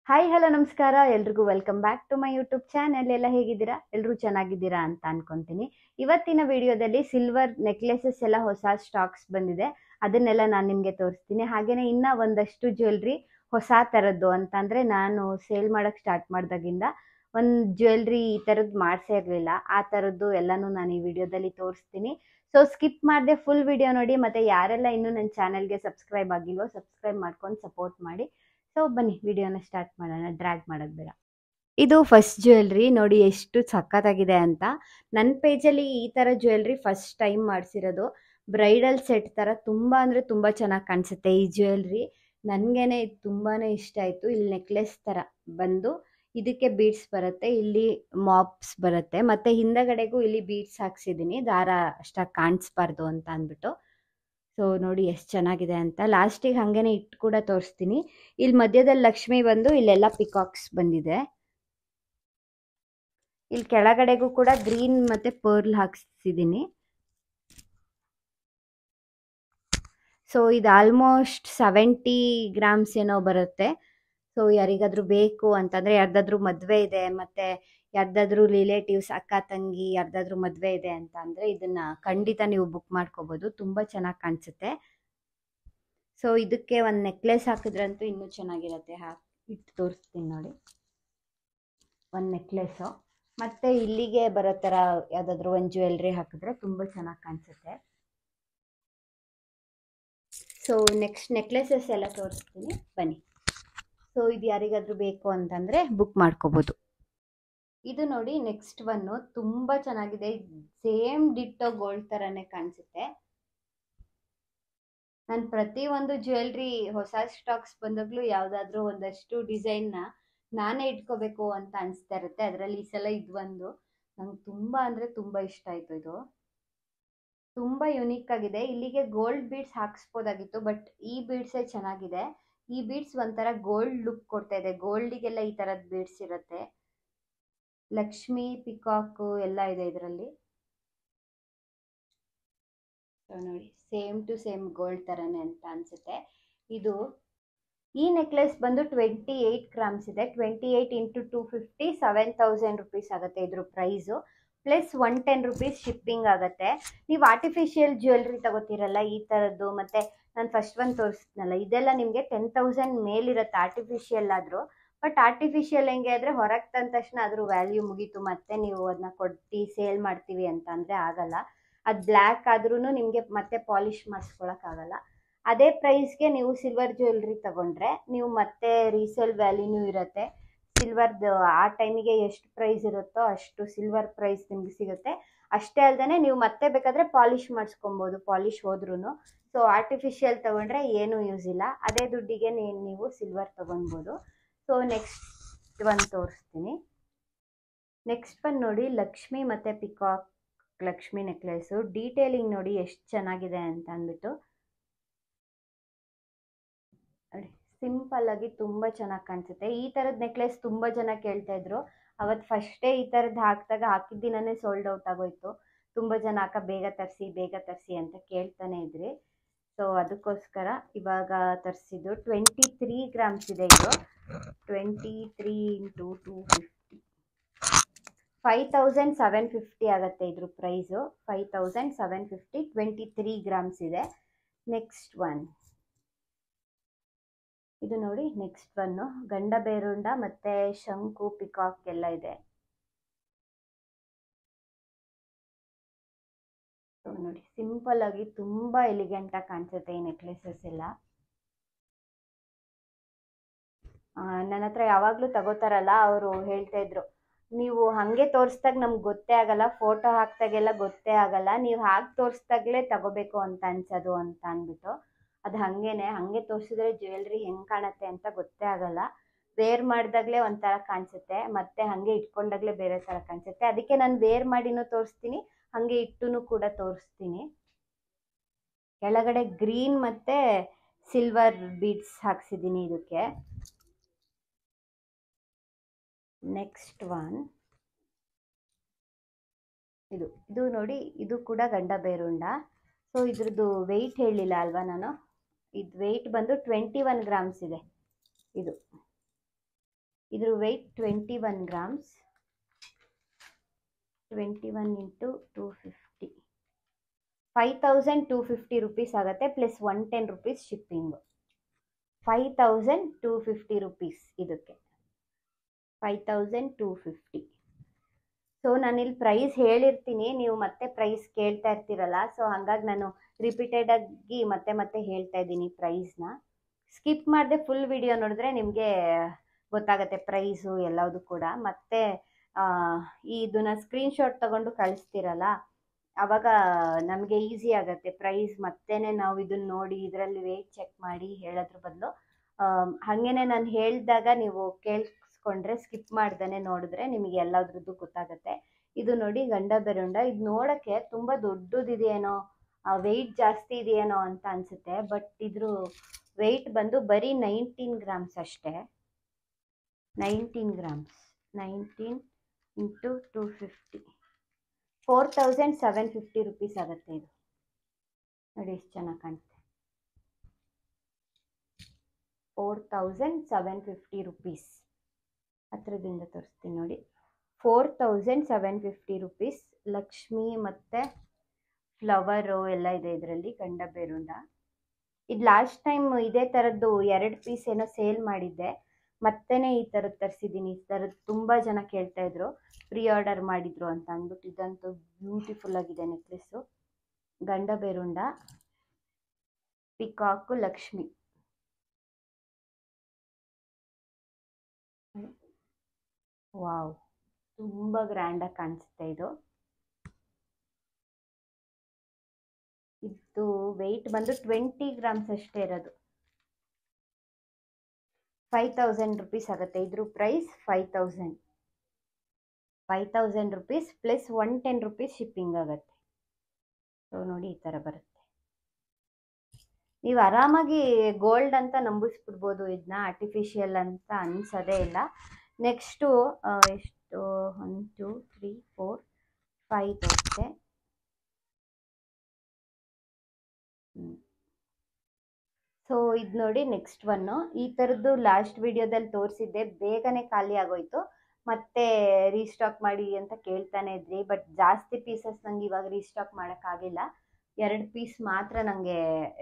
Hi hello ನಮಸ್ಕಾರ ಎಲ್ರಿಗೂ welcome back to my YouTube channel. ಎಲ್ಲ ಹೇಗಿದ್ದೀರಾ? ಎಲ್ಲರೂ ಚೆನ್ನಾಗಿದ್ದೀರಾ ಅಂತ ಅನ್ಕೊಂತೀನಿ. ಇವತ್ತಿನ ವಿಡಿಯೋದಲ್ಲಿ ಸಿಲ್ವರ್ ನೆಕ್ಲೆಸಸ್ ಎಲ್ಲ ಹೊಸ ಸ್ಟಾಕ್ಸ್ ಬಂದಿದೆ, ಅದನ್ನೆಲ್ಲ ನಾನು ನಿಮಗೆ ತೋರಿಸ್ತೀನಿ. ಹಾಗೇನೆ ಇನ್ನ ಒಂದಷ್ಟು ಜ್ಯುವೆಲ್ರಿ ಹೊಸ ಥರದ್ದು ಅಂತಂದರೆ ನಾನು ಸೇಲ್ ಮಾಡೋಕ್ಕೆ ಸ್ಟಾರ್ಟ್ ಮಾಡಿದಾಗಿಂದ ಒಂದು ಜ್ಯುವೆಲ್ರಿ ಈ ಥರದ್ದು ಮಾಡಿಸೇ ಇರಲಿಲ್ಲ. ಆ ಥರದ್ದು ಎಲ್ಲನೂ ನಾನು ಈ ವಿಡಿಯೋದಲ್ಲಿ ತೋರಿಸ್ತೀನಿ. ಸೊ ಸ್ಕಿಪ್ ಮಾಡದೆ ಫುಲ್ ವಿಡಿಯೋ ನೋಡಿ. ಮತ್ತು ಯಾರೆಲ್ಲ ಇನ್ನೂ ನನ್ನ ಚಾನಲ್ಗೆ ಸಬ್ಸ್ಕ್ರೈಬ್ ಆಗಿಲ್ವೋ ಸಬ್ಸ್ಕ್ರೈಬ್ ಮಾಡ್ಕೊಂಡು ಸಪೋರ್ಟ್ ಮಾಡಿ. ಸೊ ಬನ್ನಿ ವಿಡಿಯೋನ ಸ್ಟಾರ್ಟ್ ಮಾಡೋಣ, ಡ್ರ್ಯಾಗ್ ಮಾಡೋದು ಬೇಡ. ಇದು ಫಸ್ಟ್ ಜ್ಯುವೆಲ್ರಿ ನೋಡಿ ಎಷ್ಟು ಸಖತ್ತಾಗಿದೆ ಅಂತ. ನನ್ನ ಪೇಜಲ್ಲಿ ಈ ಥರ ಜ್ಯುವೆಲ್ರಿ ಫಸ್ಟ್ ಟೈಮ್ ಮಾಡಿಸಿರೋದು. ಬ್ರೈಡಲ್ ಸೆಟ್ ಥರ ತುಂಬ ಅಂದರೆ ತುಂಬ ಚೆನ್ನಾಗಿ ಕಾಣಿಸುತ್ತೆ ಈ ಜ್ಯುವೆಲ್ರಿ. ನನಗೇನೆ ಇದು ತುಂಬಾ ಇಷ್ಟ ಆಯಿತು. ಇಲ್ಲಿ ನೆಕ್ಲೆಸ್ ಥರ ಬಂದು ಇದಕ್ಕೆ ಬೀಡ್ಸ್ ಬರುತ್ತೆ, ಇಲ್ಲಿ ಮಾಪ್ಸ್ ಬರುತ್ತೆ, ಮತ್ತು ಹಿಂದಗಡೆಗೂ ಇಲ್ಲಿ ಬೀಡ್ಸ್ ಹಾಕ್ಸಿದ್ದೀನಿ, ದಾರ ಅಷ್ಟಾಗಿ ಕಾಣಿಸ್ಬಾರ್ದು ಅಂತ ಅಂದ್ಬಿಟ್ಟು. ಸೊ ನೋಡಿ ಎಷ್ಟು ಚೆನ್ನಾಗಿದೆ ಅಂತ. ಲಾಸ್ಟಿಗೆ ಹಾಗೇನೆ ಇಟ್ಟು ಕೂಡ ತೋರಿಸ್ತೀನಿ. ಇಲ್ಲಿ ಮಧ್ಯದಲ್ಲಿ ಲಕ್ಷ್ಮಿ ಬಂದು ಇಲ್ಲೆಲ್ಲ ಪಿಕಾಕ್ಸ್ ಬಂದಿದೆ. ಇಲ್ಲಿ ಕೆಳಗಡೆಗೂ ಕೂಡ ಗ್ರೀನ್ ಮತ್ತೆ ಪರ್ಲ್ ಹಾಕ್ಸಿದ್ದೀನಿ. ಸೊ ಇದು ಆಲ್ಮೋಸ್ಟ್ 70 ಗ್ರಾಮ್ಸ್ ಏನೋ ಬರುತ್ತೆ. ಸೊ ಯಾರಿಗಾದ್ರೂ ಬೇಕು ಅಂತಂದರೆ, ಯಾರ್ದಾದ್ರೂ ಮದುವೆ ಇದೆ ಮತ್ತು ಯಾರ್ದಾದ್ರೂ ರಿಲೇಟಿವ್ಸ್ ಅಕ್ಕ ತಂಗಿ ಯಾರ್ದಾದ್ರೂ ಮದುವೆ ಇದೆ ಅಂತ ಅಂದರೆ ಇದನ್ನು ಖಂಡಿತ ನೀವು ಬುಕ್ ಮಾಡ್ಕೋಬೋದು, ತುಂಬ ಚೆನ್ನಾಗಿ ಕಾಣಿಸುತ್ತೆ. ಸೊ ಇದಕ್ಕೆ ಒಂದು ನೆಕ್ಲೆಸ್ ಹಾಕಿದ್ರಂತೂ ಇನ್ನೂ ಚೆನ್ನಾಗಿರುತ್ತೆ. ಇಟ್ಟು ತೋರಿಸ್ತೀನಿ ನೋಡಿ. ಒಂದು ನೆಕ್ಲೆಸ್ಸು ಮತ್ತು ಇಲ್ಲಿಗೆ ಬರೋ ಥರ ಯಾವುದಾದ್ರೂ ಒಂದು ಜ್ಯುವೆಲ್ರಿ ಹಾಕಿದ್ರೆ ತುಂಬ ಚೆನ್ನಾಗಿ ಕಾಣಿಸುತ್ತೆ. ಸೊ ನೆಕ್ಸ್ಟ್ ನೆಕ್ಲೆಸಸ್ ಎಲ್ಲ ತೋರಿಸ್ತೀನಿ ಬನ್ನಿ. ಸೊ ಇದು ಯಾರಿಗಾದ್ರೂ ಬೇಕು ಅಂತಂದರೆ ಬುಕ್ ಮಾಡ್ಕೋಬೋದು. ಇದು ನೋಡಿ ನೆಕ್ಸ್ಟ್ ಒನ್ನು ತುಂಬ ಚೆನ್ನಾಗಿದೆ. ಸೇಮ್ ಡಿಟ್ಟೋ ಗೋಲ್ಡ್ ಥರನೇ ಕಾಣಿಸುತ್ತೆ. ನಾನು ಪ್ರತಿಯೊಂದು ಜ್ಯುವೆಲ್ರಿ ಹೊಸ ಸ್ಟಾಕ್ಸ್ ಬಂದಾಗಲೂ ಯಾವುದಾದ್ರೂ ಒಂದಷ್ಟು ಡಿಸೈನ್ನ ನಾನೇ ಇಟ್ಕೋಬೇಕು ಅಂತ ಅನಿಸ್ತಾ ಇರುತ್ತೆ. ಅದರಲ್ಲಿ ಈ ಸಲ ಇದು ಒಂದು ನಂಗೆ ತುಂಬ ಅಂದರೆ ತುಂಬ ಇಷ್ಟ ಆಯಿತು. ಇದು ತುಂಬ ಯುನೀಕ್ ಆಗಿದೆ. ಇಲ್ಲಿಗೆ ಗೋಲ್ಡ್ ಬೀಡ್ಸ್ ಹಾಕ್ಸ್ಬೋದಾಗಿತ್ತು, ಬಟ್ ಈ ಬೀಡ್ಸೇ ಚೆನ್ನಾಗಿದೆ. ಈ ಬೀಡ್ಸ್ ಒಂಥರ ಗೋಲ್ಡ್ ಲುಕ್ ಕೊಡ್ತಾ ಇದೆ. ಗೋಲ್ಡಿಗೆಲ್ಲ ಈ ಥರದ ಬೀಡ್ಸ್ ಇರುತ್ತೆ. ಲಕ್ಷ್ಮಿ ಪಿಕಾಕು ಎಲ್ಲ ಇದೆ ಇದರಲ್ಲಿ. ನೋಡಿ ಸೇಮ್ ಟು ಸೇಮ್ ಗೋಲ್ಡ್ ಥರನೇ ಅಂತ ಅನಿಸುತ್ತೆ. ಈ ನೆಕ್ಲೆಸ್ ಬಂದು 28 ಗ್ರಾಮ್ಸ್ ಇದೆ. 28 ಇಂಟು 250 7000 ರುಪೀಸ್ ಆಗುತ್ತೆ ಇದ್ರ ಪ್ರೈಸು. ಪ್ಲಸ್ 110 ರುಪೀಸ್ ಶಿಪ್ಪಿಂಗ್ ಆಗುತ್ತೆ. ನೀವು ಆರ್ಟಿಫಿಷಿಯಲ್ ಜ್ಯುವೆಲ್ರಿ ತಗೋತೀರಲ್ಲ ಈ ಥರದ್ದು, ಮತ್ತು ನಾನು ಫಸ್ಟ್ ಒಂದು ತೋರಿಸ್ತೀನಲ್ಲ ಇದೆಲ್ಲ ನಿಮಗೆ 10,000 ಮೇಲಿರುತ್ತೆ ಆರ್ಟಿಫಿಷಿಯಲ್ ಆದರೂ. ಬಟ್ ಆರ್ಟಿಫಿಷಿಯಲ್ ಹೆಂಗೆ ಆದರೆ ಹೊರಗೆ ತಂದ ತಕ್ಷಣ ಅದ್ರ ವ್ಯಾಲ್ಯೂ ಮುಗೀತು, ಮತ್ತೆ ನೀವು ಅದನ್ನ ಕೊಟ್ಟು ಸೇಲ್ ಮಾಡ್ತೀವಿ ಅಂತ ಅಂದರೆ ಆಗಲ್ಲ. ಅದು ಬ್ಲ್ಯಾಕ್ ಆದ್ರೂ ನಿಮಗೆ ಮತ್ತೆ ಪಾಲಿಷ್ ಮಾಡಿಸ್ಕೊಳಕ್ಕಾಗಲ್ಲ. ಅದೇ ಪ್ರೈಸ್ಗೆ ನೀವು ಸಿಲ್ವರ್ ಜ್ಯುವೆಲ್ರಿ ತಗೊಂಡ್ರೆ ನೀವು ಮತ್ತೆ ರೀಸೇಲ್ ವ್ಯಾಲ್ಯೂನೂ ಇರುತ್ತೆ. ಸಿಲ್ವರ್ದು ಆ ಟೈಮಿಗೆ ಎಷ್ಟು ಪ್ರೈಸ್ ಇರುತ್ತೋ ಅಷ್ಟು ಸಿಲ್ವರ್ ಪ್ರೈಸ್ ನಿಮ್ಗೆ ಸಿಗುತ್ತೆ. ಅಷ್ಟೇ ಅಲ್ಲದೆ ನೀವು ಮತ್ತೆ ಬೇಕಾದರೆ ಪಾಲಿಷ್ ಮಾಡಿಸ್ಕೊಬೋದು, ಪಾಲಿಷ್ ಹೋದ್ರೂ. ಸೊ ಆರ್ಟಿಫಿಷಿಯಲ್ ತಗೊಂಡ್ರೆ ಏನೂ ಯೂಸ್ ಇಲ್ಲ, ಅದೇ ದುಡ್ಡಿಗೆ ನೀವು ಸಿಲ್ವರ್ ತಗೊಳ್ಬೋದು. ಸೊ ನೆಕ್ಸ್ಟ್ ಒಂದು ತೋರಿಸ್ತೀನಿ. ನೆಕ್ಸ್ಟ್ ಒಂದು ನೋಡಿ ಲಕ್ಷ್ಮಿ ಮತ್ತು ಪಿಕಾಕ್ ಲಕ್ಷ್ಮಿ ನೆಕ್ಲೆಸು. ಡೀಟೇಲಿಂಗ್ ನೋಡಿ ಎಷ್ಟು ಚೆನ್ನಾಗಿದೆ ಅಂತ ಅಂದ್ಬಿಟ್ಟು. ನೋಡಿ ಸಿಂಪಲ್ ಆಗಿ ತುಂಬ ಚೆನ್ನಾಗಿ ಕಾಣಿಸುತ್ತೆ. ಈ ಥರದ ನೆಕ್ಲೆಸ್ ತುಂಬ ಜನ ಕೇಳ್ತಾ ಇದ್ರು. ಅವತ್ತು ಫಸ್ಟೇ ಈ ಥರದ್ದು ಹಾಕಿದ ದಿನನೇ ಸೋಲ್ಡ್ ಔಟ್ ಆಗೋಯ್ತು. ತುಂಬ ಜನ ಅಕ್ಕ ಬೇಗ ತರಿಸಿ ಅಂತ ಕೇಳ್ತಾನೆ ಇದ್ರಿ. ಸೊ ಅದಕ್ಕೋಸ್ಕರ ಇವಾಗ ತರಿಸಿದ್ದು. 23 ಗ್ರಾಮ್ಸ್ ಇದೆ ಇದು. 23 ಇಂಟು 250 5750 ಆಗುತ್ತೆ ಇದ್ರ ಪ್ರೈಸು. 5750 23 ಗ್ರಾಮ್ಸ್ ಇದೆ. ನೆಕ್ಸ್ಟ್ ಒನ್ ಇದು ನೋಡಿ. ನೆಕ್ಸ್ಟ್ ಒನ್ನು ಗಂಡ ಬೇರುಂಡ ಮತ್ತು ಶಂಕು ಪಿಕಾಕ್ ಎಲ್ಲ ಇದೆ. ನೋಡಿ ಸಿಂಪಲ್ ಆಗಿ ತುಂಬ ಎಲಿಗೆಂಟಾಗಿ ಕಾಣಿಸುತ್ತೆ ಈ ನೆಕ್ಲೆಸಸ್ ಎಲ್ಲ. ನನ್ನ ಹತ್ರ ಯಾವಾಗಲೂ ತಗೋತಾರಲ್ಲ ಅವರು ಹೇಳ್ತಾ ಇದ್ರು, ನೀವು ಹಾಗೆ ತೋರಿಸ್ದಾಗ ನಮ್ಗೆ ಗೊತ್ತೇ ಆಗಲ್ಲ, ಫೋಟೋ ಹಾಕ್ದಾಗೆಲ್ಲ ಗೊತ್ತೇ ಆಗಲ್ಲ, ನೀವು ಹಾಗೆ ತೋರಿಸ್ದಾಗಲೇ ತಗೋಬೇಕು ಅಂತ ಅನ್ಸೋದು ಅಂತ ಅಂದ್ಬಿಟ್ಟು. ಅದು ಹಾಗೆ ತೋರಿಸಿದ್ರೆ ಜ್ಯುವೆಲ್ರಿ ಹೆಂಗೆ ಕಾಣುತ್ತೆ ಅಂತ ಗೊತ್ತೇ ಆಗಲ್ಲ. ವೇರ್ ಮಾಡಿದಾಗಲೇ ಒಂಥರ ಕಾಣಿಸುತ್ತೆ, ಮತ್ತೆ ಹಾಗೆ ಇಟ್ಕೊಂಡಾಗಲೇ ಬೇರೆ ಥರ ಕಾಣಿಸುತ್ತೆ. ಅದಕ್ಕೆ ನಾನು ವೇರ್ ಮಾಡಿನೂ ತೋರಿಸ್ತೀನಿ, ಹಾಗೆ ಇಟ್ಟೂ ಕೂಡ ತೋರಿಸ್ತೀನಿ. ಕೆಳಗಡೆ ಗ್ರೀನ್ ಮತ್ತು ಸಿಲ್ವರ್ ಬೀಡ್ಸ್ ಹಾಕ್ಸಿದ್ದೀನಿ ಇದಕ್ಕೆ. ನೆಕ್ಸ್ಟ್ ಒನ್ ಇದು ನೋಡಿ. ಇದು ಕೂಡ ಗಂಡ ಬೇರುಂಡ. ಸೊ ಇದ್ರದ್ದು ವೆಯ್ಟ್ ಹೇಳಿಲ್ಲ ಅಲ್ವಾ ನಾನು. ಇದು ವೆಯ್ಟ್ ಬಂದು 21 ಗ್ರಾಮ್ಸ್ ಇದೆ ಇದು. ಇದ್ರ ವೆಯ್ಟ್ 21 ಗ್ರಾಮ್ಸ್. 21 ಇಂಟು 250 5250 ರುಪೀಸ್ ಆಗುತ್ತೆ, ಪ್ಲಸ್ 110 ರುಪೀಸ್ ಶಿಪ್ಪಿಂಗು. 5250 ರುಪೀಸ್ ಇದಕ್ಕೆ, 5250. ಸೊ ನಾನಿಲ್ಲಿ ಪ್ರೈಸ್ ಹೇಳಿರ್ತೀನಿ, ನೀವು ಮತ್ತೆ ಪ್ರೈಸ್ ಕೇಳ್ತಾ ಇರ್ತೀರಲ್ಲ, ಸೊ ಹಾಗಾಗಿ ನಾನು ರಿಪೀಟೆಡ್ ಆಗಿ ಮತ್ತೆ ಹೇಳ್ತಾ ಇದ್ದೀನಿ ಪ್ರೈಸ್ನ. ಸ್ಕಿಪ್ ಮಾಡದೆ ಫುಲ್ ವಿಡಿಯೋ ನೋಡಿದ್ರೆ ನಿಮಗೆ ಗೊತ್ತಾಗುತ್ತೆ ಪ್ರೈಸು ಎಲ್ಲವುದು ಕೂಡ. ಮತ್ತೆ ಇದನ್ನ ಸ್ಕ್ರೀನ್ಶಾಟ್ ತಗೊಂಡು ಕಳಿಸ್ತೀರಲ್ಲ, ಆವಾಗ ನಮಗೆ ಈಸಿ ಆಗುತ್ತೆ ಪ್ರೈಸ್. ಮತ್ತೇನೆ ನಾವು ಇದನ್ನ ನೋಡಿ ಇದರಲ್ಲಿ ವೇಟ್ ಚೆಕ್ ಮಾಡಿ ಹೇಳೋದ್ರ ಬದಲು ಹಾಗೇನೆ ನಾನು ಹೇಳಿದಾಗ ನೀವು ಕೇಳಿಸ್ಕೊಂಡ್ರೆ ಸ್ಕಿಪ್ ಮಾಡ್ದೇ ನೋಡಿದ್ರೆ ನಿಮಗೆ ಎಲ್ಲದ್ರದ್ದು ಗೊತ್ತಾಗುತ್ತೆ. ಇದು ನೋಡಿ ಗಂಡ ಬೆರುಂಡ, ಇದು ನೋಡೋಕ್ಕೆ ತುಂಬ ದೊಡ್ಡದಿದೆಯೇನೋ, ವೆಯ್ಟ್ ಜಾಸ್ತಿ ಇದೆಯೇನೋ ಅಂತ ಅನಿಸುತ್ತೆ. ಬಟ್ ಇದ್ರ ವೆಯ್ಟ್ ಬಂದು ಬರೀ 19 ಗ್ರಾಮ್ಸ್ ಅಷ್ಟೇ. 19 ಗ್ರಾಮ್ಸ್, 19 ಇಂಟು 250 4750 ರುಪೀಸ್ ಆಗುತ್ತೆ ಇದು. ನೋಡಿ ಎಷ್ಟು ಚೆನ್ನಾಗಿ ಕಾಣುತ್ತೆ, 4750 ರುಪೀಸ್. ಹತ್ರದಿಂದ ತೋರಿಸ್ತೀನಿ ನೋಡಿ, 4750 ರುಪೀಸ್. ಲಕ್ಷ್ಮಿ ಮತ್ತು ಫ್ಲವರು ಎಲ್ಲ ಇದೆ ಇದರಲ್ಲಿ, ಗಂಡ ಬೆರುಂಡ. ಇದು ಲಾಸ್ಟ್ ಟೈಮ್ ಇದೇ ಥರದ್ದು 2 ಪೀಸ್ ಏನೋ ಸೇಲ್ ಮಾಡಿದ್ದೆ, ಮತ್ತೇನೆ ಈ ಥರದ್ದು ತರಿಸಿದ್ದೀನಿ. ಈ ಥರದ್ದು ತುಂಬ ಜನ ಕೇಳ್ತಾಯಿದ್ರು, ಪ್ರೀ ಆರ್ಡರ್ ಮಾಡಿದ್ರು ಅಂತ ಅಂದ್ಬಿಟ್ಟು. ಇದಂತೂ ಬ್ಯೂಟಿಫುಲ್ ಆಗಿದೆ ನೆಕ್ಲೆಸ್ಸು. ಗಂಡ ಬೆರುಂಡ, ಪಿಕಾಕು, ಲಕ್ಷ್ಮಿ. ವಾವ್, ತುಂಬ ಗ್ರ್ಯಾಂಡಾಗಿ ಕಾಣಿಸುತ್ತೆ ಇದು. ಇದು ವೆಯ್ಟ್ ಬಂದು 20 ಗ್ರಾಮ್ಸ್ ಅಷ್ಟೇ ಇರೋದು. 5000 ರುಪೀಸ್ ಆಗುತ್ತೆ. ಇದ್ರ price 5000 rupees plus 110 rupees shipping ಆಗುತ್ತೆ. ಸೊ ನೋಡಿ ಈ ಥರ ಬರುತ್ತೆ. ನೀವು ಆರಾಮಾಗಿ ಗೋಲ್ಡ್ ಅಂತ ನಂಬಿಸ್ಬಿಡ್ಬೋದು ಇದನ್ನ, ಆರ್ಟಿಫಿಷಿಯಲ್ ಅಂತ ಅನ್ಸೋದೇ ಇಲ್ಲ. ನೆಕ್ಸ್ಟು ಎಷ್ಟು 1 2 3 4 5 ತೋರಿಸ್ದೆ. ಸೊ ಇದು ನೋಡಿ ನೆಕ್ಸ್ಟ್ ಒನ್ನು. ಈ ಥರದ್ದು ಲಾಸ್ಟ್ ವಿಡಿಯೋದಲ್ಲಿ ತೋರಿಸಿದ್ದೆ, ಬೇಗನೆ ಖಾಲಿ ಆಗೋಯ್ತು. ಮತ್ತೆ ರೀಸ್ಟಾಕ್ ಮಾಡಿ ಅಂತ ಕೇಳ್ತಾನೆ ಇದ್ರಿ, ಬಟ್ ಜಾಸ್ತಿ ಪೀಸಸ್ ನಂಗೆ ಇವಾಗ ರೀಸ್ಟಾಕ್ ಮಾಡೋಕ್ಕಾಗಿಲ್ಲ. 2 ಪೀಸ್ ಮಾತ್ರ ನನಗೆ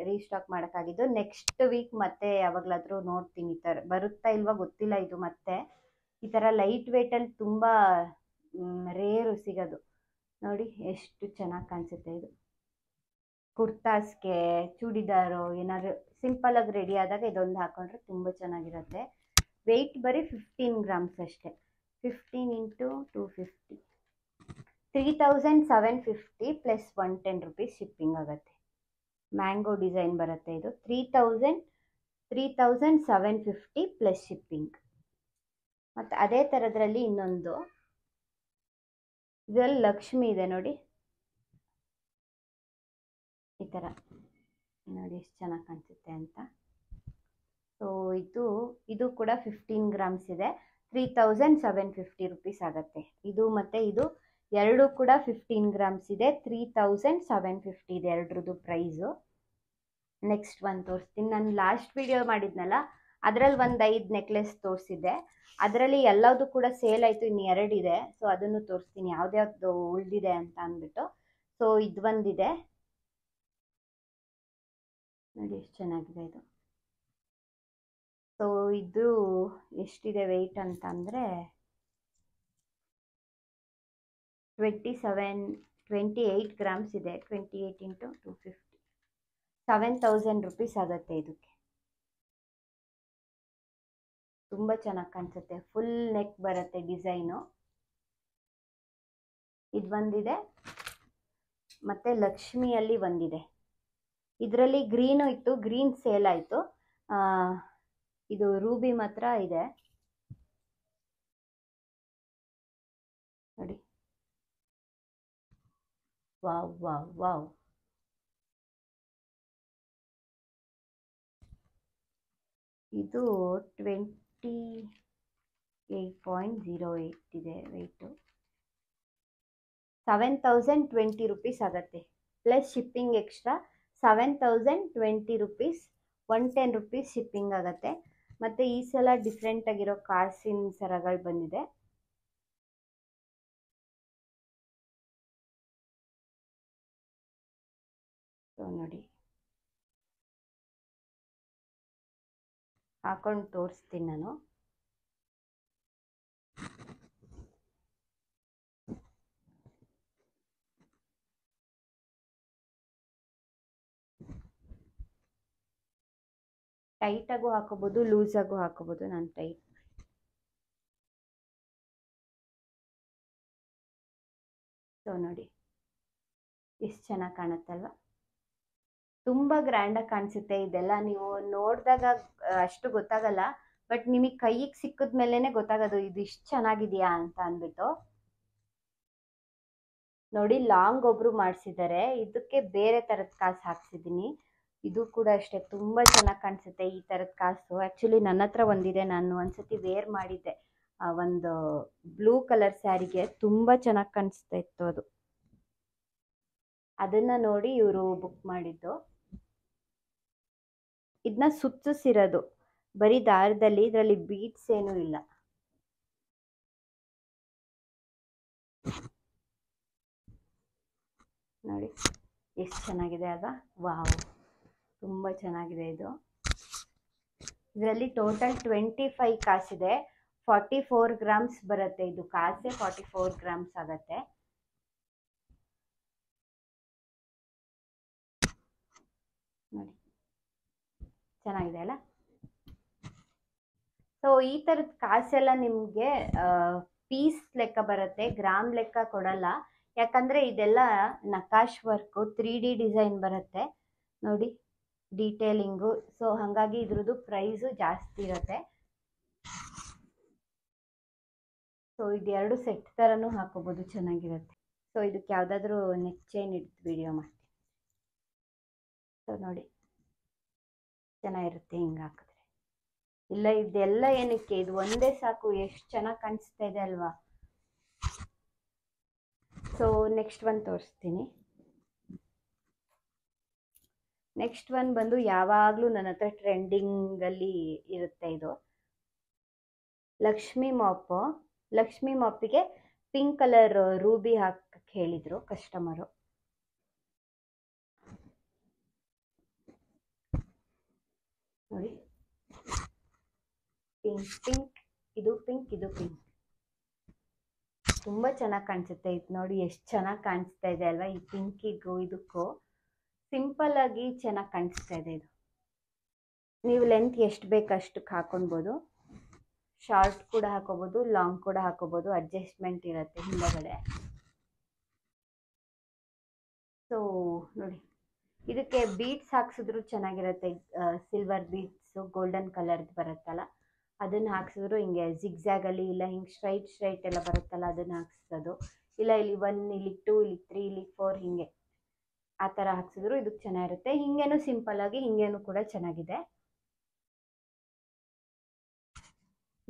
ರೀಸ್ಟಾಕ್ ಮಾಡೋಕ್ಕಾಗಿದ್ದು. ನೆಕ್ಸ್ಟ್ ವೀಕ್ ಮತ್ತೆ ಯಾವಾಗಲಾದರೂ ನೋಡ್ತೀನಿ. ಈ ಥರ ಬರುತ್ತಾ ಇಲ್ವಾ ಗೊತ್ತಿಲ್ಲ. ಇದು ಮತ್ತೆ ಈ ಥರ ಲೈಟ್ ವೇಟಲ್ಲಿ ತುಂಬ ರೇರು ಸಿಗೋದು. ನೋಡಿ ಎಷ್ಟು ಚೆನ್ನಾಗಿ ಕಾಣಿಸುತ್ತೆ ಇದು. ಕುರ್ತಾಸ್ಗೆ, ಚೂಡಿದಾರು, ಏನಾದ್ರು ಸಿಂಪಲಾಗಿ ರೆಡಿ ಆದಾಗ ಇದೊಂದು ಹಾಕೊಂಡ್ರೆ ತುಂಬ ಚೆನ್ನಾಗಿರುತ್ತೆ. ವೆಯ್ಟ್ ಬರೀ 15 ಗ್ರಾಮ್ಸ್ ಅಷ್ಟೇ. 15 ಇಂಟು 250 3750 ಪ್ಲಸ್ 110 ರುಪೀಸ್ ಶಿಪ್ಪಿಂಗ್ ಆಗುತ್ತೆ. ಮ್ಯಾಂಗೋ ಡಿಸೈನ್ ಬರುತ್ತೆ ಇದು. 3750 ಪ್ಲಸ್ ಶಿಪ್ಪಿಂಗ್. ಮತ್ತು ಅದೇ ಥರದ್ರಲ್ಲಿ ಇನ್ನೊಂದು, ಇದರಲ್ಲಿ ಲಕ್ಷ್ಮಿ ಇದೆ ನೋಡಿ, ಈ ಥರ ನೋಡಿ ಎಷ್ಟು ಚೆನ್ನಾಗಿ ಕಾಣಿಸುತ್ತೆ ಅಂತ. ಸೊ ಇದು ಕೂಡ 15 ಗ್ರಾಮ್ಸ್ ಇದೆ, 3750 ರುಪೀಸ್ ಆಗುತ್ತೆ. ಇದು ಮತ್ತು ಇದು ಎರಡು ಕೂಡ 15 ಗ್ರಾಮ್ಸ್ ಇದೆ, 3750 ಇದೆ ಎರಡ್ರದ್ದು ಪ್ರೈಸು. ನೆಕ್ಸ್ಟ್ ಒಂದು ತೋರಿಸ್ತೀನಿ. ನಾನು ಲಾಸ್ಟ್ ವಿಡಿಯೋ ಮಾಡಿದ್ನಲ್ಲ, ಅದರಲ್ಲಿ ಒಂದು 5 ನೆಕ್ಲೆಸ್ ತೋರಿಸಿದ್ದೆ. ಅದರಲ್ಲಿ ಎಲ್ಲದೂ ಕೂಡ ಸೇಲ್ ಆಯಿತು, ಇನ್ನು 2 ಇದೆ. ಸೊ ಅದನ್ನು ತೋರಿಸ್ತೀನಿ ಯಾವ್ದ್ಯಾವ್ದು ಉಳಿದಿದೆ ಅಂತ ಅಂದ್ಬಿಟ್ಟು. ಸೊ ಇದು ಒಂದಿದೆ ನೋಡಿ ಎಷ್ಟು ಚೆನ್ನಾಗಿದೆ ಇದು. ಸೊ ಇದು ಎಷ್ಟಿದೆ ವೆಯ್ಟ್ ಅಂತ ಅಂದರೆ 28 ಗ್ರಾಮ್ಸ್ ಇದೆ. 28 ಇಂಟು 250 7000 ರುಪೀಸ್ ಆಗುತ್ತೆ ಇದಕ್ಕೆ. ತುಂಬ ಚೆನ್ನಾಗಿ ಕಾಣಿಸುತ್ತೆ, ಫುಲ್ ನೆಕ್ ಬರುತ್ತೆ ಡಿಸೈನು. ಇದು ಒಂದಿದೆ, ಮತ್ತು ಲಕ್ಷ್ಮಿಯಲ್ಲಿ ಒಂದಿದೆ. ಇದರಲ್ಲಿ ಗ್ರೀನು ಇತ್ತು, ಗ್ರೀನ್ ಸೇಲ್ ಆಯಿತು. ಇದು ರೂಬಿ ಮಾತ್ರ ಇದೆ ನೋಡಿ. ವಾವ್ ವಾವ್ ವಾವ್, ಇದು 28.08 ಇದೆ ವೆಯ್ಟು. 7020 ರುಪೀಸ್ ಆಗುತ್ತೆ, plus shipping extra 7020 rupees, 110 rupees shipping ಆಗುತ್ತೆ. ಮತ್ತು ಈ ಸಲ ಡಿಫ್ರೆಂಟ್ ಆಗಿರೋ ಕಾಸಿನ ಸರಗಳು ಬಂದಿದೆ. ಸೊ ನೋಡಿ, ಹಾಕೊಂಡು ತೋರಿಸ್ತೀನಿ ನಾನು. ಟೈಟಾಗೂ ಹಾಕೋಬೋದು, ಲೂಸಾಗೂ ಹಾಕೋಬೋದು. ನಾನು ಟೈಟ್. ಸೊ ನೋಡಿ ಎಷ್ಟು ಚೆನ್ನಾಗಿ ಕಾಣುತ್ತಲ್ವ. ತುಂಬ ಗ್ರ್ಯಾಂಡಾಗಿ ಕಾಣಿಸುತ್ತೆ. ಇದೆಲ್ಲ ನೀವು ನೋಡಿದಾಗ ಅಷ್ಟು ಗೊತ್ತಾಗಲ್ಲ, ಬಟ್ ನಿಮಗೆ ಕೈಗೆ ಸಿಕ್ಕಿದ ಮೇಲೇ ಗೊತ್ತಾಗೋದು ಇದು ಇಷ್ಟು ಚೆನ್ನಾಗಿದೆಯಾ ಅಂತ ಅಂದ್ಬಿಟ್ಟು. ನೋಡಿ, ಲಾಂಗ್ ಒಬ್ರು ಮಾಡಿಸಿದ್ದಾರೆ, ಇದಕ್ಕೆ ಬೇರೆ ಥರದ ಕಾಸು ಹಾಕ್ಸಿದ್ದೀನಿ. ಇದು ಕೂಡ ಅಷ್ಟೇ ತುಂಬ ಚೆನ್ನಾಗಿ ಕಾಣಿಸುತ್ತೆ ಈ ಥರದ ಕಾಸು. ಆ್ಯಕ್ಚುಲಿ ನನ್ನ ಹತ್ರ ಒಂದಿದೆ, ನಾನು ಒಂದ್ಸತಿ ವೇರ್ ಮಾಡಿದ್ದೆ ಒಂದು ಬ್ಲೂ ಕಲರ್ ಸ್ಯಾರಿಗೆ. ತುಂಬ ಚೆನ್ನಾಗಿ ಕಾಣಿಸ್ತಾ ಇತ್ತು ಅದು. ಅದನ್ನು ನೋಡಿ ಇವರು ಬುಕ್ ಮಾಡಿದ್ದು. ಇದನ್ನ ಸುತ್ತಿಸಿರೋದು ಬರೀ ದಾರದಲ್ಲಿ, ಇದರಲ್ಲಿ ಬೀಡ್ಸ್ ಏನೂ ಇಲ್ಲ. ನೋಡಿ ಎಷ್ಟು ಚೆನ್ನಾಗಿದೆ ಅಲ್ವಾ. ವಾವ್, ತುಂಬ ಚೆನ್ನಾಗಿದೆ ಇದು. ಇದರಲ್ಲಿ ಟೋಟಲ್ 25 ಕಾಸಿದೆ. 44 ಗ್ರಾಮ್ಸ್ ಬರುತ್ತೆ. ಇದು ಕಾಸೆ 44 ಗ್ರಾಮ್ಸ್ ಆಗುತ್ತೆ. ನೋಡಿ ಚೆನ್ನಾಗಿದೆ ಅಲ್ಲ. ಸೊ ಈ ಥರದ ಕಾಸೆಲ್ಲ ನಿಮಗೆ ಪೀಸ್ ಲೆಕ್ಕ ಬರುತ್ತೆ, ಗ್ರಾಮ್ ಲೆಕ್ಕ ಕೊಡಲ್ಲ. ಯಾಕಂದರೆ ಇದೆಲ್ಲ ನಕಾಶ್ ವರ್ಕು, 3D ಡಿಸೈನ್ ಬರುತ್ತೆ ನೋಡಿ, ಡೀಟೇಲಿಂಗು. ಸೊ ಹಾಗಾಗಿ ಇದ್ರದ್ದು ಪ್ರೈಸು ಜಾಸ್ತಿ ಇರುತ್ತೆ. ಸೊ ಇದು 2 ಸೆಟ್ ಥರನೂ ಹಾಕೋಬೋದು, ಚೆನ್ನಾಗಿರುತ್ತೆ. ಸೊ ಇದಕ್ಕೆ ಯಾವುದಾದ್ರೂ ನೆಕ್ ಚೈನ್ ಇಡ್ತು ವಿಡಿಯೋ ಮಾಡ್ತೀನಿ. ಸೊ ನೋಡಿ ಚೆನ್ನಾಗಿರುತ್ತೆ ಹಿಂಗೆ ಹಾಕಿದ್ರೆ. ಇಲ್ಲ ಇದೆಲ್ಲ ಏನಕ್ಕೆ, ಇದು ಒಂದೇ ಸಾಕು, ಎಷ್ಟು ಚೆನ್ನಾಗಿ ಕಾಣಿಸ್ತಾ ಇದೆ ಅಲ್ವಾ. ಸೊ ನೆಕ್ಸ್ಟ್ ಒನ್ ತೋರಿಸ್ತೀನಿ. ನೆಕ್ಸ್ಟ್ ಒನ್ ಬಂದು ಯಾವಾಗಲೂ ನನ್ನ ಹತ್ರ ಟ್ರೆಂಡಿಂಗಲ್ಲಿ ಇರುತ್ತೆ. ಇದು ಲಕ್ಷ್ಮಿ ಮಾಪು. ಲಕ್ಷ್ಮಿ ಮಾಪಿಗೆ ಪಿಂಕ್ ಕಲರ್ ರೂಬಿ ಹಾಕಕ್ಕೆ ಹೇಳಿದರು ಕಸ್ಟಮರು. ನೋಡಿ ಪಿಂಕ್ ಪಿಂಕ್, ಇದು ಪಿಂಕ್, ಇದು ಪಿಂಕ್. ತುಂಬ ಚೆನ್ನಾಗಿ ಕಾಣಿಸುತ್ತೆ. ಇದು ನೋಡಿ ಎಷ್ಟು ಚೆನ್ನಾಗಿ ಕಾಣಿಸ್ತಾ ಇದೆ ಅಲ್ವಾ. ಈ ಪಿಂಕಿಗೂ ಇದಕ್ಕೂ ಸಿಂಪಲ್ ಆಗಿ ಚೆನ್ನಾಗಿ ಕಾಣಿಸ್ತಾ ಇದೆ. ಇದು ನೀವು ಲೆಂತ್ ಎಷ್ಟು ಬೇಕು ಅಷ್ಟಕ್ಕೆ ಹಾಕೊಳ್ಬೋದು. ಶಾರ್ಟ್ ಕೂಡ ಹಾಕೋಬೋದು, ಲಾಂಗ್ ಕೂಡ ಹಾಕೋಬೋದು, ಅಡ್ಜಸ್ಟ್ಮೆಂಟ್ ಇರುತ್ತೆ ಹಿಂದಗಡೆ. ಸೊ ನೋಡಿ, ಇದಕ್ಕೆ ಬೀಡ್ಸ್ ಹಾಕ್ಸಿದ್ರು ಚೆನ್ನಾಗಿರುತ್ತೆ. ಸಿಲ್ವರ್ ಬೀಡ್ಸು ಗೋಲ್ಡನ್ ಕಲರ್ದು ಬರುತ್ತಲ್ಲ, ಅದನ್ನು ಹಾಕ್ಸಿದ್ರು ಹಿಂಗೆ ಜಿಗ್ಜ್ಯಾಗಲ್ಲಿ, ಇಲ್ಲ ಹಿಂಗೆ ಸ್ಟ್ರೈಟ್ ಎಲ್ಲ ಬರುತ್ತಲ್ಲ, ಅದನ್ನು ಹಾಕ್ಸೋದು. ಇಲ್ಲ ಇಲ್ಲಿ 1, ಇಲ್ಲಿ 2, ಇಲ್ಲಿ 3, ಇಲ್ಲಿ 4 ಹಿಂಗೆ ಆ ಥರ ಹಾಕ್ಸಿದ್ರು ಇದಕ್ಕೆ ಚೆನ್ನಾಗಿರುತ್ತೆ. ಹಿಂಗೇನು ಸಿಂಪಲ್ಲಾಗಿ, ಹಿಂಗೇನು ಕೂಡ ಚೆನ್ನಾಗಿದೆ.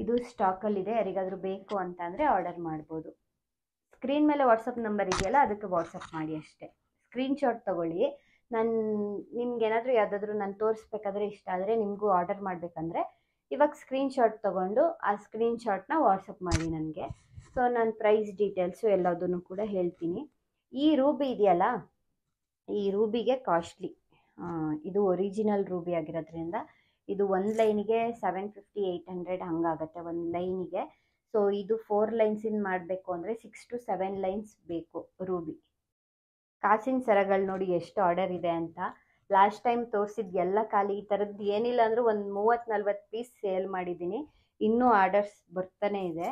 ಇದು ಸ್ಟಾಕಲ್ಲಿದೆ, ಯಾರಿಗಾದರೂ ಬೇಕು ಅಂತ ಅಂದರೆ ಆರ್ಡರ್ ಮಾಡ್ಬೋದು. ಸ್ಕ್ರೀನ್ ಮೇಲೆ ವಾಟ್ಸಪ್ ನಂಬರ್ ಇದೆಯಲ್ಲ, ಅದಕ್ಕೆ ವಾಟ್ಸಪ್ ಮಾಡಿ ಅಷ್ಟೇ. ಸ್ಕ್ರೀನ್ಶಾಟ್ ತೊಗೊಳ್ಳಿ. ನಿಮ್ಗೆ ಏನಾದರೂ ಯಾವುದಾದ್ರೂ ನಾನು ತೋರಿಸ್ಬೇಕಾದ್ರೆ ಇಷ್ಟ ಆದರೆ, ನಿಮಗೂ ಆರ್ಡರ್ ಮಾಡಬೇಕಂದ್ರೆ ಇವಾಗ ಸ್ಕ್ರೀನ್ಶಾಟ್ ತೊಗೊಂಡು ಆ ಸ್ಕ್ರೀನ್ಶಾಟ್ನ ವಾಟ್ಸಪ್ ಮಾಡಿ ನನಗೆ. ಸೊ ನಾನು ಪ್ರೈಸ್ ಡೀಟೇಲ್ಸು ಎಲ್ಲದನ್ನು ಕೂಡ ಹೇಳ್ತೀನಿ. ಈ ರೂಬಿ ಇದೆಯಲ್ಲ, ಈ ರೂಬಿಗೆ ಕಾಸ್ಟ್ಲಿ. ಇದು ಒರಿಜಿನಲ್ ರೂಬಿ ಆಗಿರೋದ್ರಿಂದ ಇದು ಒಂದು ಲೈನಿಗೆ 750 800 ಹಂಗಾಗುತ್ತೆ ಒಂದು ಲೈನಿಗೆ. ಸೊ ಇದು 4 ಲೈನ್ಸಿಂದ ಮಾಡಬೇಕು ಅಂದರೆ 6 to 7 ಲೈನ್ಸ್ ಬೇಕು ರೂಬಿ. ಕಾಸಿನ ಸರಗಳು ನೋಡಿ ಎಷ್ಟು ಆರ್ಡರ್ ಇದೆ ಅಂತ. ಲಾಸ್ಟ್ ಟೈಮ್ ತೋರಿಸಿದ್ದು ಎಲ್ಲ ಖಾಲಿ. ಈ ಥರದ್ದು ಏನಿಲ್ಲ ಅಂದರೂ ಒಂದು 30-40 ಪೀಸ್ ಸೇಲ್ ಮಾಡಿದ್ದೀನಿ. ಇನ್ನೂ ಆರ್ಡರ್ಸ್ ಬರ್ತಾನೆ ಇದೆ.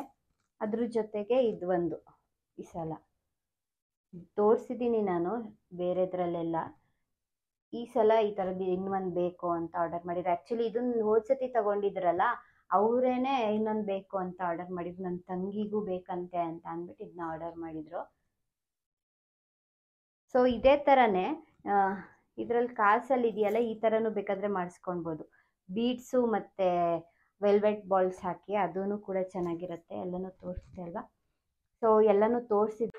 ಅದ್ರ ಜೊತೆಗೆ ಇದು ಒಂದು ಈ ಸಲ ತೋರಿಸಿದ್ದೀನಿ ನಾನು ಬೇರೆದ್ರಲ್ಲೆಲ್ಲ. ಈ ಸಲ ಈ ಥರದ್ದು ಇನ್ನೊಂದು ಬೇಕು ಅಂತ ಆರ್ಡರ್ ಮಾಡಿದ್ರು. ಆ್ಯಕ್ಚುಲಿ ಇದನ್ನು ಹೋದ್ಸತಿ ತೊಗೊಂಡಿದ್ರಲ್ಲ, ಅವರೇನೆ ಇನ್ನೊಂದು ಬೇಕು ಅಂತ ಆರ್ಡರ್ ಮಾಡಿದ್ರು. ನನ್ನ ತಂಗಿಗೂ ಬೇಕಂತೆ ಅಂತ ಅಂದ್ಬಿಟ್ಟು ಇದನ್ನ ಆರ್ಡರ್ ಮಾಡಿದರು. ಸೊ ಇದೇ ಥರನೇ ಇದರಲ್ಲಿ ಕಾಸಲ್ಲಿ ಇದೆಯಲ್ಲ, ಈ ಥರನೂ ಬೇಕಾದರೆ ಮಾಡಿಸ್ಕೊಳ್ಬೋದು. ಬೀಡ್ಸು ಮತ್ತು ವೆಲ್ವೆಟ್ ಬಾಲ್ಸ್ ಹಾಕಿ, ಅದೂ ಕೂಡ ಚೆನ್ನಾಗಿರುತ್ತೆ. ಎಲ್ಲನೂ ತೋರಿಸ್ತೆ ಅಲ್ವಾ. ಸೊ ಎಲ್ಲನೂ ತೋರಿಸಿದ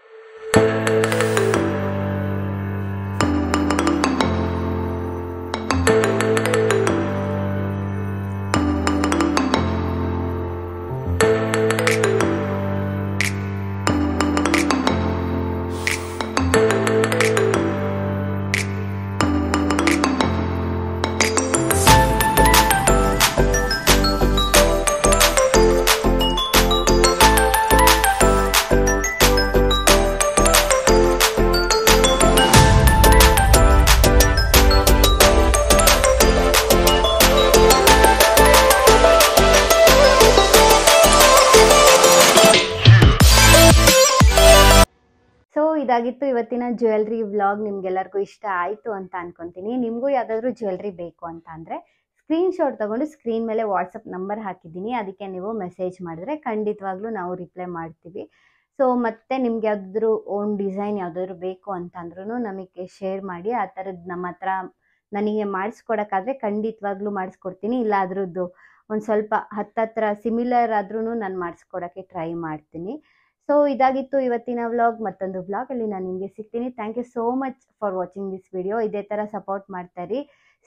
ಇದಾಗಿತ್ತು ಇವತ್ತಿನ ಜ್ಯುವೆಲ್ರಿ ವ್ಲಾಗ್. ನಿಮ್ಗೆಲ್ಲರಿಗೂ ಇಷ್ಟ ಆಯಿತು ಅಂತ ಅನ್ಕೊತೀನಿ. ನಿಮಗೂ ಯಾವುದಾದ್ರೂ ಜ್ಯುವೆಲ್ರಿ ಬೇಕು ಅಂತ ಅಂದರೆ ಸ್ಕ್ರೀನ್ಶಾಟ್ ತೊಗೊಂಡು ಸ್ಕ್ರೀನ್ ಮೇಲೆ ವಾಟ್ಸಪ್ ನಂಬರ್ ಹಾಕಿದ್ದೀನಿ, ಅದಕ್ಕೆ ನೀವು ಮೆಸೇಜ್ ಮಾಡಿದ್ರೆ ಖಂಡಿತವಾಗ್ಲೂ ನಾವು ರಿಪ್ಲೈ ಮಾಡ್ತೀವಿ. ಸೊ ಮತ್ತೆ ನಿಮ್ಗೆ ಯಾವುದಾದ್ರೂ ಓನ್ ಡಿಸೈನ್ ಯಾವುದಾದ್ರೂ ಬೇಕು ಅಂತ ಅಂದ್ರೂ ನಮಗೆ ಶೇರ್ ಮಾಡಿ. ಆ ಥರದ್ದು ನಮ್ಮ ಹತ್ರ ನನಗೆ ಮಾಡಿಸ್ಕೊಡೋಕ್ಕಾದ್ರೆ ಖಂಡಿತವಾಗ್ಲೂ ಮಾಡಿಸ್ಕೊಡ್ತೀನಿ. ಇಲ್ಲ ಅದ್ರದ್ದು ಒಂದು ಸ್ವಲ್ಪ ಹತ್ತತ್ರ ಸಿಮಿಲರ್ ಆದ್ರೂ ನಾನು ಮಾಡಿಸ್ಕೊಡೋಕ್ಕೆ ಟ್ರೈ ಮಾಡ್ತೀನಿ. ಸೊ ಇದಾಗಿತ್ತು ಇವತ್ತಿನ ವ್ಲಾಗ್. ಮತ್ತೊಂದು ವ್ಲಾಗಲ್ಲಿ ನಾನು ನಿಮಗೆ ಸಿಗ್ತೀನಿ. Thank you so much for watching this video. ಇದೇ ಥರ ಸಪೋರ್ಟ್ ಮಾಡ್ತಾಯಿರಿ.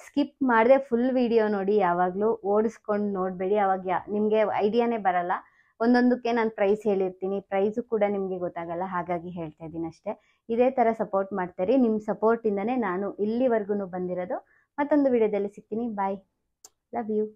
ಸ್ಕಿಪ್ ಮಾಡದೆ ಫುಲ್ ವಿಡಿಯೋ ನೋಡಿ, ಯಾವಾಗಲೂ ಓಡಿಸ್ಕೊಂಡು ನೋಡಬೇಡಿ, ಅವಾಗ ನಿಮಗೆ ಐಡಿಯಾನೇ ಬರಲ್ಲ. ಒಂದೊಂದಕ್ಕೆ ನಾನು ಪ್ರೈಸ್ ಹೇಳಿರ್ತೀನಿ, ಪ್ರೈಸು ಕೂಡ ನಿಮಗೆ ಗೊತ್ತಾಗಲ್ಲ, ಹಾಗಾಗಿ ಹೇಳ್ತಾ ಇದ್ದೀನಿ ಅಷ್ಟೇ. ಇದೇ ಥರ ಸಪೋರ್ಟ್ ಮಾಡ್ತಾಯಿರಿ. ನಿಮ್ಮ ಸಪೋರ್ಟಿಂದನೇ ನಾನು ಇಲ್ಲಿವರೆಗೂ ಬಂದಿರೋದು. ಮತ್ತೊಂದು ವಿಡಿಯೋದಲ್ಲಿ ಸಿಗ್ತೀನಿ. ಬಾಯ್, ಲವ್ ಯು.